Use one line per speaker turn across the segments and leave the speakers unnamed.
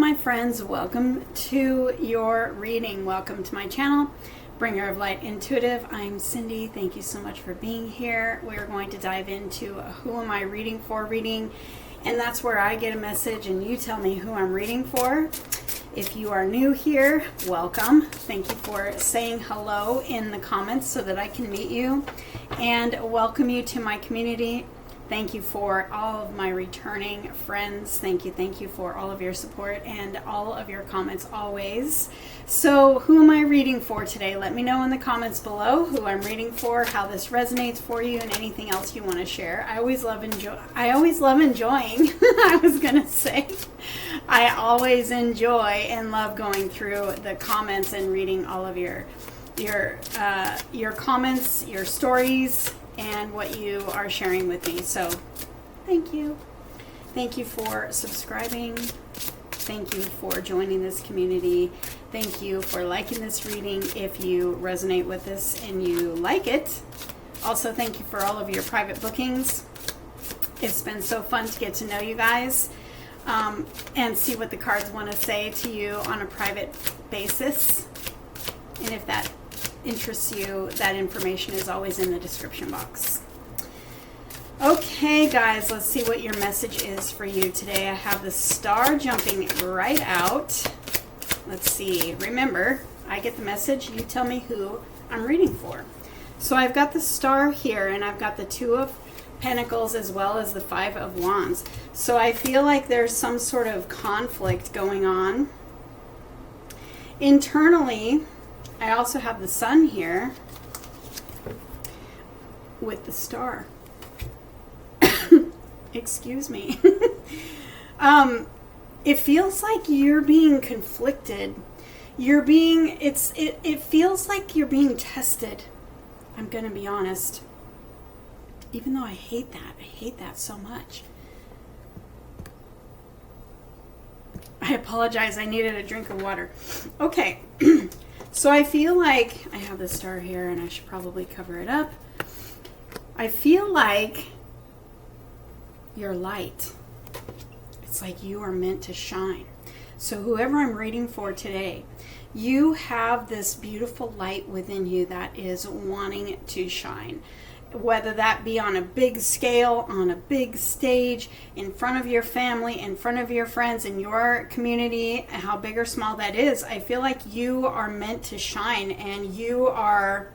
my friends, welcome to your reading. Welcome to my channel, Bringer of Light Intuitive. I'm Cindy. Thank you so much for being here. We're going to dive into a Who Am I Reading For reading, and that's where I get a message and you tell me who I'm reading for. If you are new here, welcome. Thank you for saying hello in the comments so that I can meet you, and welcome you to my community. Thank you for all of my returning friends. Thank you for all of your support and all of your comments always. So who am I reading for today? Let me know in the comments below who I'm reading for, how this resonates for you, and anything else you want to share. I always love enjoying. I was going to say. I always enjoy and love going through the comments and reading all of your comments, your stories, and what you are sharing with me. So thank you. Thank you for subscribing. Thank you for joining this community. Thank you for liking this reading if you resonate with this and you like it. Also, thank you for all of your private bookings. It's been so fun to get to know you guys and see what the cards want to say to you on a private basis. And if that interests you, that information is always in the description box. Okay guys, let's see what your message is for you today. I have the star jumping right out. Let's see. Remember, I get the message, you tell me who I'm reading for. So I've got the star here, and I've got the Two of Pentacles as well as the Five of Wands. So I feel like there's some sort of conflict going on internally. I also have the Sun here with the star. Excuse me. It feels like you're being conflicted. It feels like you're being tested. I'm going to be honest. Even though I hate that so much. I apologize. I needed a drink of water. Okay. So I feel like I have the star here, and I should probably cover it up. I feel like you're light. It's like you are meant to shine. So whoever I'm reading for today, you have this beautiful light within you that is wanting to shine. Whether that be on a big scale, on a big stage, in front of your family, in front of your friends, in your community, how big or small that is, I feel like you are meant to shine, and you are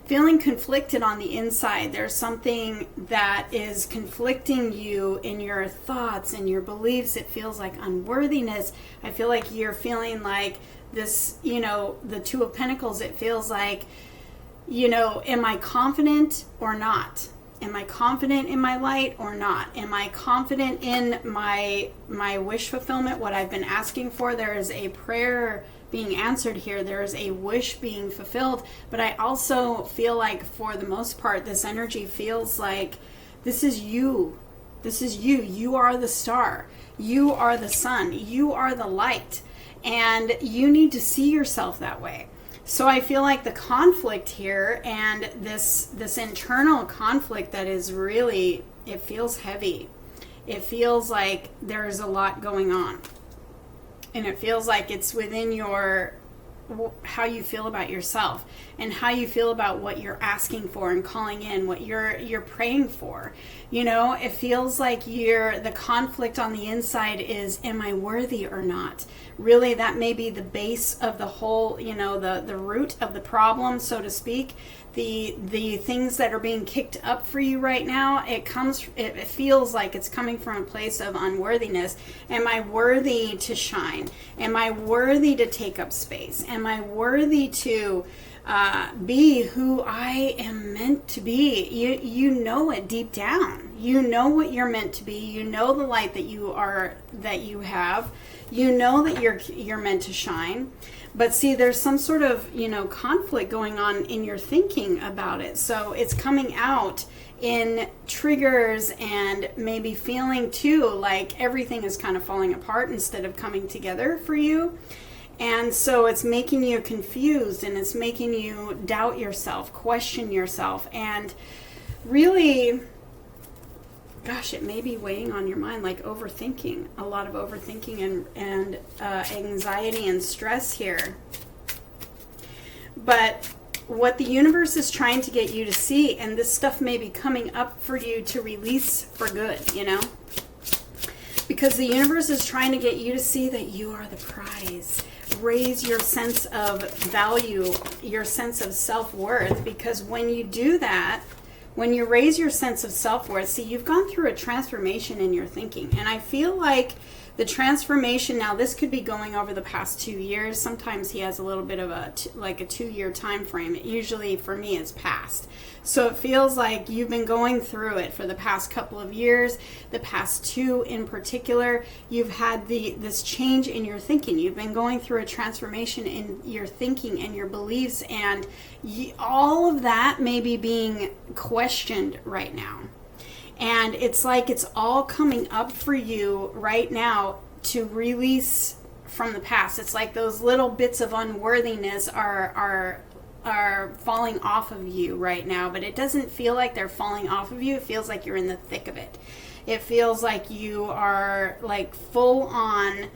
feeling conflicted on the inside. There's something that is conflicting you in your thoughts and your beliefs. It feels like unworthiness. I feel like you're feeling like this, the Two of Pentacles, it feels like, am I confident or not? Am I confident in my light or not? Am I confident in my wish fulfillment, what I've been asking for? There is a prayer being answered here. There is a wish being fulfilled. But I also feel like, for the most part, this energy feels like this is you. This is you. You are the star. You are the sun. You are the light. And you need to see yourself that way. So I feel like the conflict here, and this internal conflict that is really, it feels heavy. It feels like there's a lot going on. And it feels like it's within how you feel about yourself, and how you feel about what you're asking for and calling in, what you're praying for. It feels like the conflict on the inside is, am I worthy or not? Really, that may be the base of the whole, the root of the problem, so to speak. The things that are being kicked up for you right now, it feels like it's coming from a place of unworthiness. Am I worthy to shine? Am I worthy to take up space? Am I worthy to be who I am meant to be? You know it deep down. You know what you're meant to be. You know the light that you have. You know that you're meant to shine. But see, there's some sort of, conflict going on in your thinking about it. So it's coming out in triggers, and maybe feeling too like everything is kind of falling apart instead of coming together for you. And so it's making you confused, and it's making you doubt yourself, question yourself. And really, gosh, it may be weighing on your mind, like overthinking, a lot of overthinking and anxiety and stress here. But what the universe is trying to get you to see, and this stuff may be coming up for you to release for good, you know? Because the universe is trying to get you to see that you are the prize. Raise your sense of value, your sense of self-worth, because when you do that, when you raise your sense of self-worth, see, you've gone through a transformation in your thinking. And I feel like the transformation, now this could be going over the past 2 years. Sometimes he has a little bit of a 2-year time frame. It usually, for me, is past. So it feels like you've been going through it for the past couple of years, the past 2 in particular. You've had this change in your thinking. You've been going through a transformation in your thinking and your beliefs, and all of that may be being questioned right now. And it's like it's all coming up for you right now to release from the past. It's like those little bits of unworthiness are falling off of you right now, but it doesn't feel like they're falling off of you. It feels like you're in the thick of it. It feels like you are like full on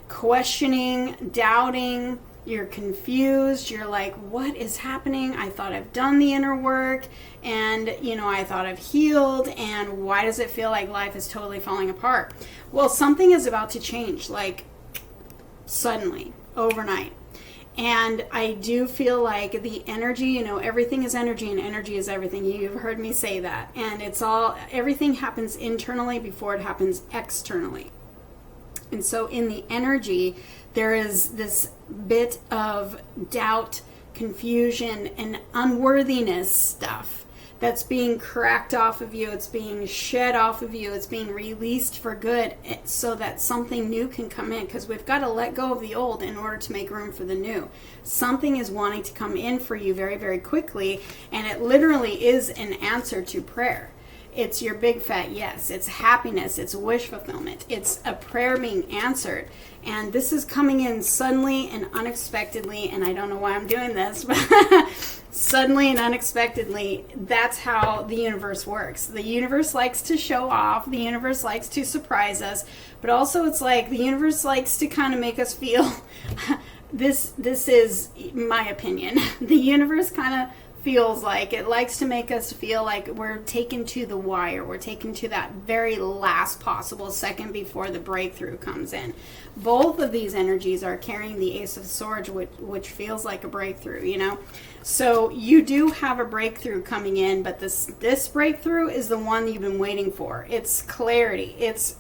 questioning, doubting. You're confused. You're like, what is happening? I thought I've done the inner work, and, you know, I thought I've healed, and why does it feel like life is totally falling apart? Well, something is about to change, like suddenly, overnight. And I do feel like the energy, you know, everything is energy, and energy is everything. You've heard me say that. And everything happens internally before it happens externally. And so in the energy, there is this bit of doubt, confusion, and unworthiness stuff that's being cracked off of you. It's being shed off of you. It's being released for good so that something new can come in, because we've got to let go of the old in order to make room for the new. Something is wanting to come in for you very, very quickly, and it literally is an answer to prayer. It's your big fat yes. It's happiness. It's wish fulfillment. It's a prayer being answered. And this is coming in suddenly and unexpectedly. And I don't know why I'm doing this, but suddenly and unexpectedly, that's how the universe works. The universe likes to show off. The universe likes to surprise us. But also it's like the universe likes to kind of make us feel, this is my opinion. The universe kind of feels like it likes to make us feel like we're taken to the wire. We're taken to that very last possible second before the breakthrough comes in. Both of these energies are carrying the Ace of Swords, which feels like a breakthrough, you know. So you do have a breakthrough coming in, but this breakthrough is the one you've been waiting for. It's clarity. It's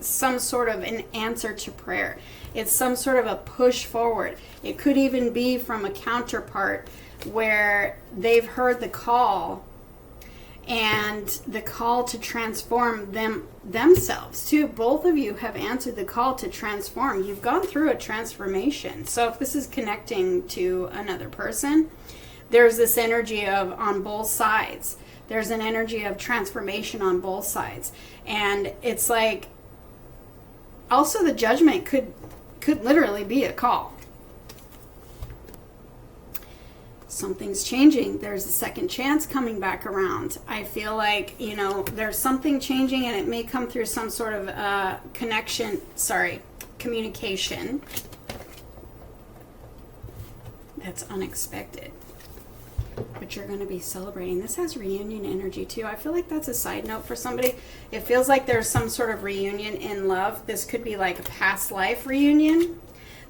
some sort of an answer to prayer. It's some sort of a push forward. It could even be from a counterpart where they've heard the call, and the call to transform themselves too. Both of you have answered the call to transform. You've gone through a transformation. So if this is connecting to another person, there's this energy of on both sides. There's an energy of transformation on both sides. And it's like, also the judgment could literally be a call. Something's changing. There's a second chance coming back around. I feel like, you know, there's something changing, and it may come through some sort of communication that's unexpected. But you're going to be celebrating. This has reunion energy too. I feel like that's a side note for somebody. It feels like there's some sort of reunion in love. This could be like a past life reunion.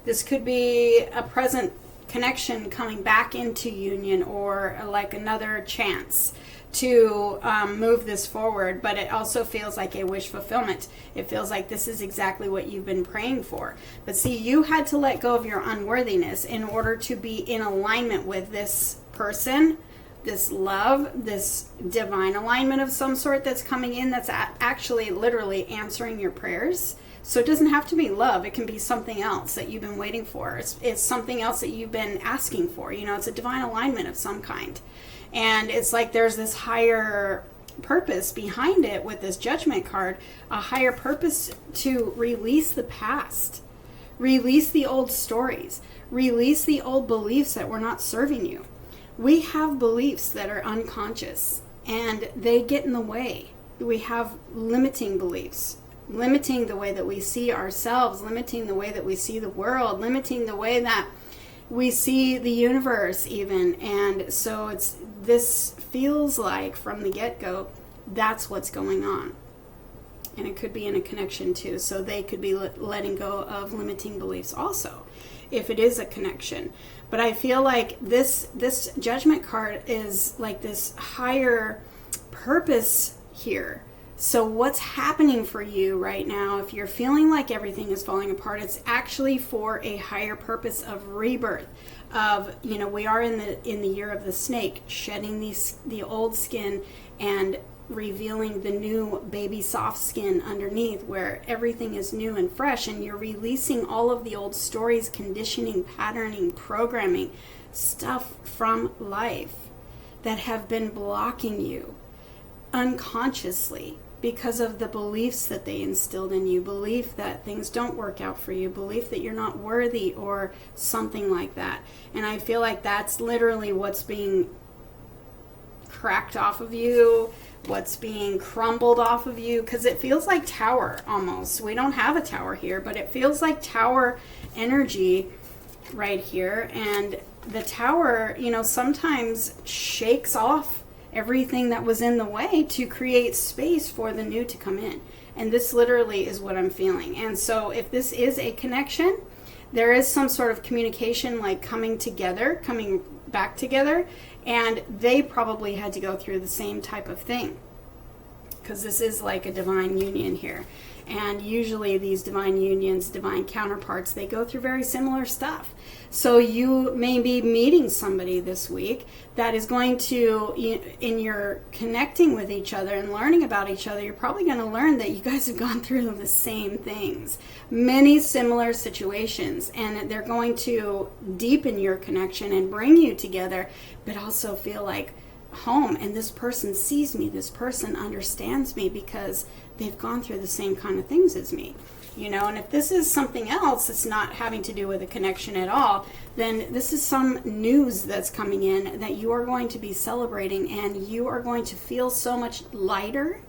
This could be a present connection coming back into union, or like another chance to move this forward. But it also feels like a wish fulfillment. It feels like this is exactly what you've been praying for. But see, you had to let go of your unworthiness in order to be in alignment with this person, this love, this divine alignment of some sort that's coming in, that's actually literally answering your prayers. So it doesn't have to be love. It can be something else that you've been waiting for. It's something else that you've been asking for. You know, it's a divine alignment of some kind. And it's like there's this higher purpose behind it with this Judgment card, a higher purpose to release the past, release the old stories, release the old beliefs that were not serving you. We have beliefs that are unconscious, and they get in the way. we have limiting beliefs, limiting the way that we see ourselves, limiting the way that we see the world, limiting the way that we see the universe even. And so this feels like from the get-go, that's what's going on. And it could be in a connection too. So they could be letting go of limiting beliefs also, if it is a connection. But I feel like this Judgment card is like this higher purpose here. So what's happening for you right now, if you're feeling like everything is falling apart, it's actually for a higher purpose of rebirth. Of, we are in the year of the snake, shedding the old skin and revealing the new baby soft skin underneath, where everything is new and fresh, and you're releasing all of the old stories, conditioning, patterning, programming, stuff from life that have been blocking you unconsciously because of the beliefs that they instilled in you, belief that things don't work out for you, belief that you're not worthy or something like that. And I feel like that's literally what's being cracked off of you, what's being crumbled off of you, because it feels like tower almost. We don't have a tower here, but it feels like tower energy right here. And the tower, sometimes shakes off everything that was in the way to create space for the new to come in. And this literally is what I'm feeling. And so if this is a connection, there is some sort of communication like coming back together, and they probably had to go through the same type of thing, because this is like a divine union here. And usually these divine unions, divine counterparts, they go through very similar stuff. So you may be meeting somebody this week that is going to, in your connecting with each other and learning about each other, you're probably going to learn that you guys have gone through the same things, many similar situations, and they're going to deepen your connection and bring you together, but also feel like home. And this person sees me, this person understands me because they've gone through the same kind of things as me. And if this is something else that's not having to do with a connection at all, then this is some news that's coming in that you are going to be celebrating, and you are going to feel so much lighter.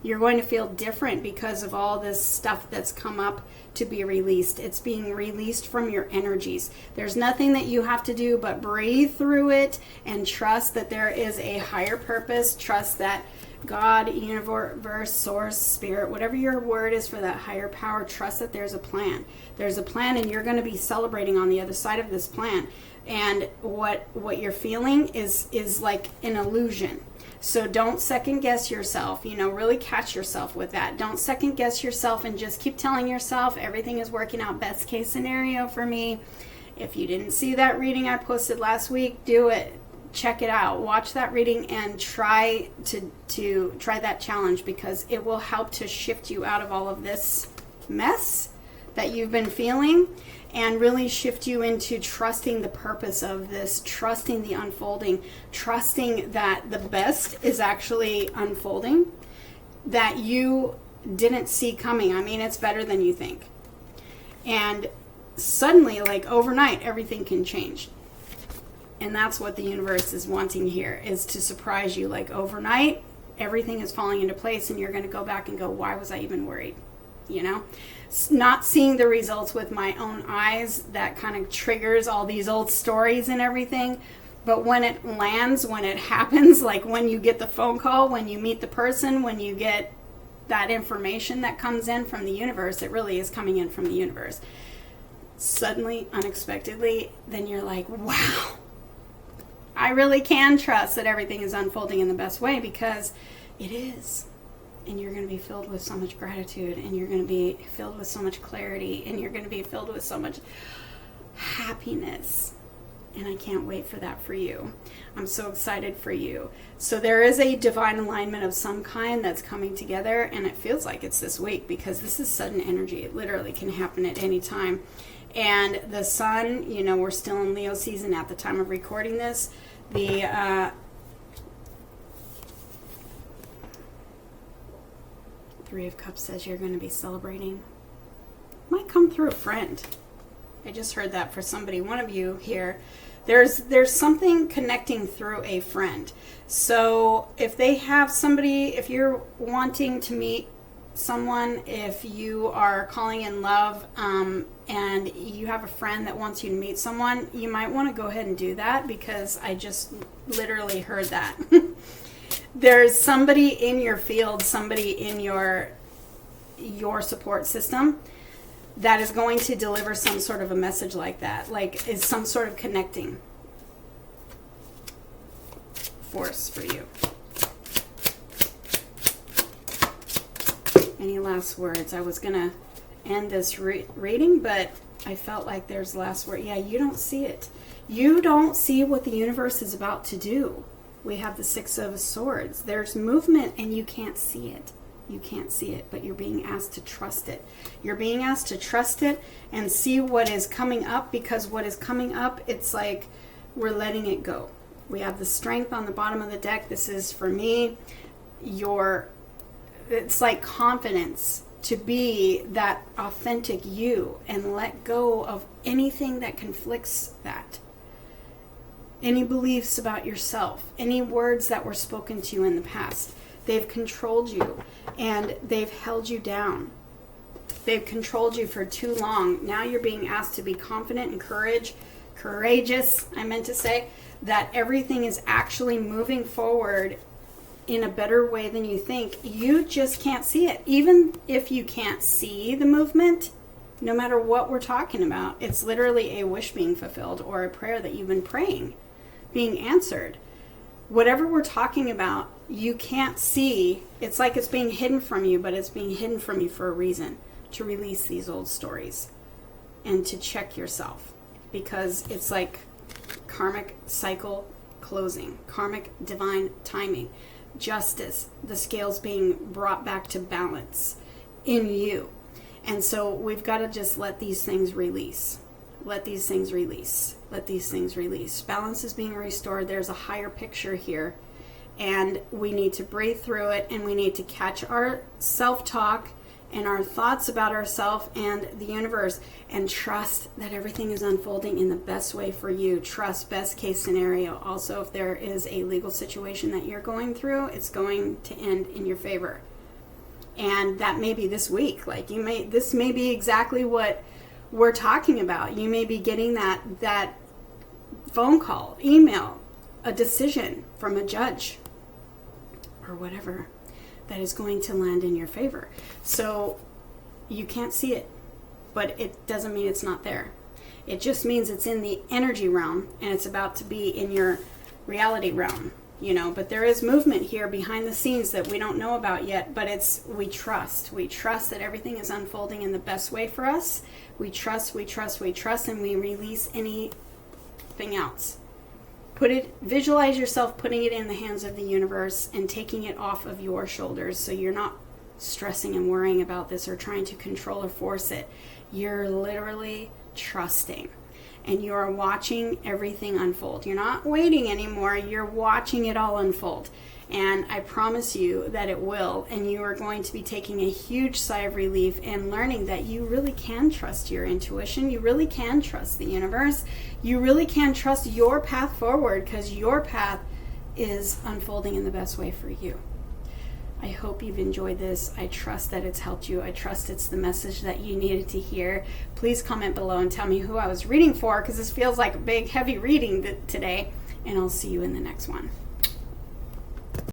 You're going to feel different because of all this stuff that's come up to be released. It's being released from your energies. There's nothing that you have to do but breathe through it and trust that there is a higher purpose. Trust that God, universe, source, spirit, whatever your word is for that higher power, trust that there's a plan. There's a plan, and you're going to be celebrating on the other side of this plan. And what you're feeling is like an illusion. So don't second guess yourself, really catch yourself with that. Don't second guess yourself and just keep telling yourself everything is working out best case scenario for me. If you didn't see that reading I posted last week, do it. Check it out. Watch that reading and try to try that challenge, because it will help to shift you out of all of this mess that you've been feeling and really shift you into trusting the purpose of this, trusting the unfolding, trusting that the best is actually unfolding that you didn't see coming. I mean, it's better than you think. And suddenly, like overnight, everything can change. And that's what the universe is wanting here, is to surprise you. Like overnight, everything is falling into place, and you're going to go back and go, why was I even worried? Not seeing the results with my own eyes, that kind of triggers all these old stories and everything. But when it lands, when it happens, like when you get the phone call, when you meet the person, when you get that information that comes in from the universe, it really is coming in from the universe. Suddenly, unexpectedly, then you're like, wow. I really can trust that everything is unfolding in the best way, because it is. And you're going to be filled with so much gratitude, and you're going to be filled with so much clarity, and you're going to be filled with so much happiness. And I can't wait for that for you. I'm so excited for you. So there is a divine alignment of some kind that's coming together, and it feels like it's this week, because this is sudden energy. It literally can happen at any time. And the sun, we're still in Leo season at the time of recording this. The Three of Cups says you're going to be celebrating. Might come through a friend. I just heard that for somebody. One of you here, There's something connecting through a friend. So if they have somebody, if you're wanting to meet someone, if you are calling in love, and you have a friend that wants you to meet someone, you might want to go ahead and do that, because I just literally heard that. There's somebody in your field, somebody in your support system that is going to deliver some sort of a message like that, like is some sort of connecting force for you. Any last words? I was going to end this reading, but I felt like there's last word. Yeah, you don't see it. You don't see what the universe is about to do. We have the Six of Swords. There's movement and you can't see it. You can't see it, but you're being asked to trust it. You're being asked to trust it and see what is coming up, because what is coming up, it's like we're letting it go. We have the Strength on the bottom of the deck. This is for me. It's like confidence to be that authentic you and let go of anything that conflicts that. Any beliefs about yourself, any words that were spoken to you in the past. They've controlled you and they've held you down. They've controlled you for too long. Now you're being asked to be confident and courageous, I meant to say, that everything is actually moving forward in a better way than you think. You just can't see it. Even if you can't see the movement, no matter what we're talking about, it's literally a wish being fulfilled or a prayer that you've been praying being answered. Whatever we're talking about, you can't see. It's like it's being hidden from you, but it's being hidden from you for a reason, to release these old stories and to check yourself, because it's like karmic cycle closing, karmic divine timing, justice, the scales being brought back to balance in you. And so we've got to just let these things release. Let these things release. Let these things release. Balance is being restored. There's a higher picture here. And we need to breathe through it, and we need to catch our self-talk and our thoughts about ourselves and the universe, and trust that everything is unfolding in the best way for you. Trust best case scenario. Also, if there is a legal situation that you're going through, it's going to end in your favor. And that may be this week. Like this may be exactly what we're talking about. You may be getting that phone call, email, a decision from a judge or whatever that is going to land in your favor. So you can't see it, but it doesn't mean it's not there. It just means it's in the energy realm and it's about to be in your reality realm, but there is movement here behind the scenes that we don't know about yet, but we trust that everything is unfolding in the best way for us. We trust, and we release anything else. Visualize yourself putting it in the hands of the universe and taking it off of your shoulders, so you're not stressing and worrying about this or trying to control or force it. You're literally trusting, and you are watching everything unfold. You're not waiting anymore. You're watching it all unfold. And I promise you that it will. And you are going to be taking a huge sigh of relief and learning that you really can trust your intuition. You really can trust the universe. You really can trust your path forward, because your path is unfolding in the best way for you. I hope you've enjoyed this. I trust that it's helped you. I trust it's the message that you needed to hear. Please comment below and tell me who I was reading for, because this feels like a big, heavy reading today. And I'll see you in the next one.